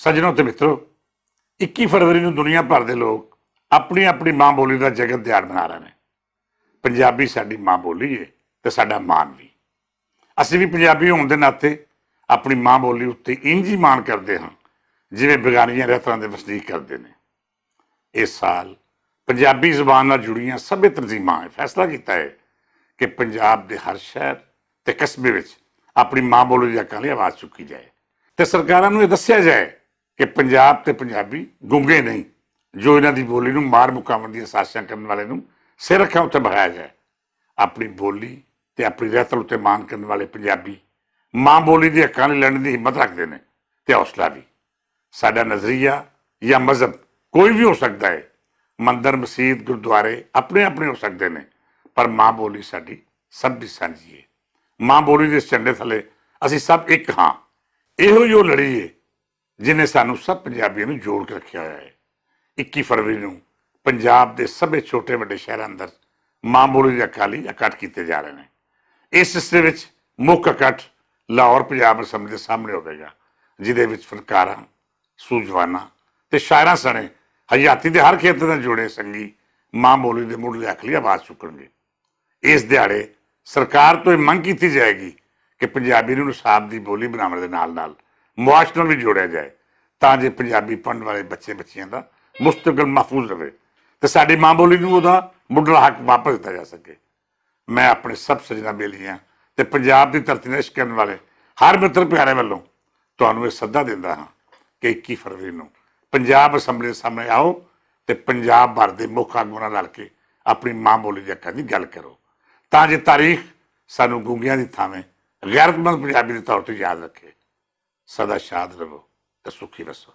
सज्जनों ते मित्रों, 21 फरवरी ਨੂੰ ਦੁਨੀਆ ਭਰ ਦੇ ਲੋਕ ਆਪਣੀ ਆਪਣੀ ਮਾਂ ਬੋਲੀ ਦਾ ਜਗਤ ਦਿਹਾੜ ਮਨਾ ਰਹੇ ਨੇ। ਪੰਜਾਬੀ ਸਾਡੀ ਮਾਂ ਬੋਲੀ ਹੈ ਤੇ ਸਾਡਾ ਮਾਣ ਵੀ। ਅਸੀਂ ਵੀ ਪੰਜਾਬੀ ਹੋਣ ਦੇ ਨਾਤੇ ਆਪਣੀ ਮਾਂ ਬੋਲੀ ਉੱਤੇ ਇੰਜ ਹੀ ਮਾਣ ਕਰਦੇ ਹਾਂ ਜਿਵੇਂ ਬੇਗਾਨੀਆਂ ਰਹਿਤਾਂ ਦੇ ਵਸਨੀਕ ਕਰਦੇ ਨੇ। ਇਸ ਸਾਲ ਪੰਜਾਬੀ ਜ਼ੁਬਾਨ ਨਾਲ ਜੁੜੀਆਂ ਸਭੇ ਤਨਜ਼ੀਮਾਂ ਨੇ ਫੈਸਲਾ ਕੀਤਾ ਹੈ ਕਿ ਪੰਜਾਬ ਦੇ ਹਰ ਸ਼ਹਿਰ ਤੇ ਕਸਬੇ ਵਿੱਚ ਆਪਣੀ ਮਾਂ ਬੋਲੀ ਦੀ ਹੱਕਾਂ ਲਈ ਆਵਾਜ਼ ਚੁੱਕੀ ਜਾਏ ਤੇ ਸਰਕਾਰਾਂ ਨੂੰ ਇਹ ਦੱਸਿਆ ਜਾਏ ਕਿ ਪੰਜਾਬ ਤੇ ਪੰਜਾਬੀ ਗੁੰਗੇ ਨਹੀਂ। ਜੋ ਇਹਨਾਂ ਦੀ ਬੋਲੀ ਨੂੰ ਮਾਰ ਮੁਕਾਉਣ ਦੀਆਂ ਸਾਜ਼ਿਸ਼ਾਂ ਕਰਨ ਵਾਲੇ ਨੂੰ ਸਿਰ ਅੱਖਾਂ ਉੱਤੇ ਬਹਾਇਆ ਜਾਏ। ਆਪਣੀ ਬੋਲੀ ਤੇ ਆਪਣੀ ਰਹਿਤਲ ਉੱਤੇ ਮਾਣ ਕਰਨ ਵਾਲੇ ਪੰਜਾਬੀ ਮਾਂ ਬੋਲੀ ਦੇ ਹੱਕਾਂ ਲਈ ਲੜਨ ਦੀ ਹਿੰਮਤ ਰੱਖਦੇ ਨੇ ਤੇ ਹੌਸਲਾ ਵੀ। ਸਾਡਾ ਨਜ਼ਰੀਆ ਜਾਂ ਮਜ਼ਹਬ ਕੋਈ ਵੀ ਹੋ ਸਕਦਾ ਹੈ, ਮੰਦਰ ਮਸੀਤ ਗੁਰਦੁਆਰੇ ਆਪਣੇ ਆਪਣੇ ਹੋ ਸਕਦੇ ਨੇ, ਪਰ ਮਾਂ ਬੋਲੀ ਸਾਡੀ ਸਭ ਦੀ ਸਾਂਝੀ ਹੈ। ਮਾਂ ਬੋਲੀ ਦੇ ਝੰਡੇ ਥੱਲੇ ਅਸੀਂ ਸਭ ਇੱਕ ਹਾਂ। ਇਹੋ ਜੋ ਲੜੀ ਹੈ ਜਿਹਨੇ ਸਾਨੂੰ ਸਭ ਪੰਜਾਬੀਆਂ ਨੂੰ ਜੋੜ ਕੇ ਰੱਖਿਆ ਹੋਇਆ ਹੈ। 21 ਫਰਵਰੀ ਨੂੰ ਪੰਜਾਬ ਦੇ ਸਭੇ ਛੋਟੇ ਵੱਡੇ ਸ਼ਹਿਰਾਂ ਅੰਦਰ ਮਾਂ ਬੋਲੀ ਦੇ ਹੱਕਾਂ ਲਈ ਇਕੱਠ ਕੀਤੇ ਜਾ ਰਹੇ ਨੇ। ਇਸ ਸਿਲਸਿਲੇ ਵਿੱਚ ਮੁੱਖ ਇਕੱਠ ਲਾਹੌਰ ਪੰਜਾਬ ਅਸੈਂਬਲੀ ਦੇ ਸਾਹਮਣੇ ਹੋਵੇਗਾ, ਜਿਹਦੇ ਵਿੱਚ ਫਨਕਾਰਾਂ, ਸੂਝਵਾਨਾਂ ਤੇ ਸ਼ਾਇਰਾਂ ਸਣੇ ਹਯਾਤੀ ਦੇ ਹਰ ਖੇਤਰ ਨਾਲ ਜੁੜੇ ਸੰਗੀ ਮਾਂ ਬੋਲੀ ਦੇ ਮੁੱਢਲੇ ਹੱਕ ਲਈ ਆਵਾਜ਼ ਚੁੱਕਣਗੇ। ਇਸ ਦਿਹਾੜੇ ਸਰਕਾਰ ਤੋਂ ਇਹ ਮੰਗ ਕੀਤੀ ਜਾਏਗੀ ਕਿ ਪੰਜਾਬੀ ਨੂੰ ਨਿਸਾਬ ਦੀ ਬੋਲੀ ਬਣਾਉਣ ਦੇ ਨਾਲ ਨਾਲ ਮੁਆਸ਼ ਨਾਲ ਵੀ ਜੋੜਿਆ ਜਾਏ, ਤਾਂ ਜੇ ਪੰਜਾਬੀ ਪੜ੍ਹਨ ਵਾਲੇ ਬੱਚੇ ਬੱਚੀਆਂ ਦਾ ਮੁਸਤਕਬਲ ਮਹਿਫੂਜ਼ ਰਹੇ ਤੇ ਸਾਡੀ ਮਾਂ ਬੋਲੀ ਨੂੰ ਉਹਦਾ ਮੁੱਢਲਾ ਹੱਕ ਵਾਪਸ ਦਿੱਤਾ ਜਾ ਸਕੇ। ਮੈਂ ਆਪਣੇ ਸਭ ਸੱਜਣਾ ਬੇਲੀਆਂ ਤੇ ਪੰਜਾਬ ਦੀ ਧਰਤੀ ਨਾਲ ਇਸ਼ਕ ਕਰਨ ਵਾਲੇ ਹਰ ਮਿੱਤਰ ਪਿਆਰੇ ਵੱਲੋਂ ਤੁਹਾਨੂੰ ਇਹ ਸੱਦਾ ਦਿੰਦਾ ਹਾਂ ਕਿ 21 ਫਰਵਰੀ ਨੂੰ ਪੰਜਾਬ ਅਸੈਂਬਲੀ ਦੇ ਸਾਹਮਣੇ ਆਓ ਤੇ ਪੰਜਾਬ ਭਰ ਦੇ ਮੁੱਖ ਆਗੂਆਂ ਨਾਲ ਰਲ ਕੇ ਆਪਣੀ ਮਾਂ ਬੋਲੀ ਦੇ ਹੱਕਾਂ ਦੀ ਗੱਲ ਕਰੋ, ਤਾਂ ਜੇ ਤਾਰੀਖ ਸਾਨੂੰ ਗੂੰਗਿਆਂ ਦੀ ਥਾਵੇਂ ਗੈਰਤਮੰਦ ਪੰਜਾਬੀ ਦੇ ਤੌਰ ਤੇ ਯਾਦ ਰੱਖੇ। ਸਦਾ ਸ਼ਾਦ ਰਹੋ ਤੇ ਸੁਖੀ ਰਹੋ।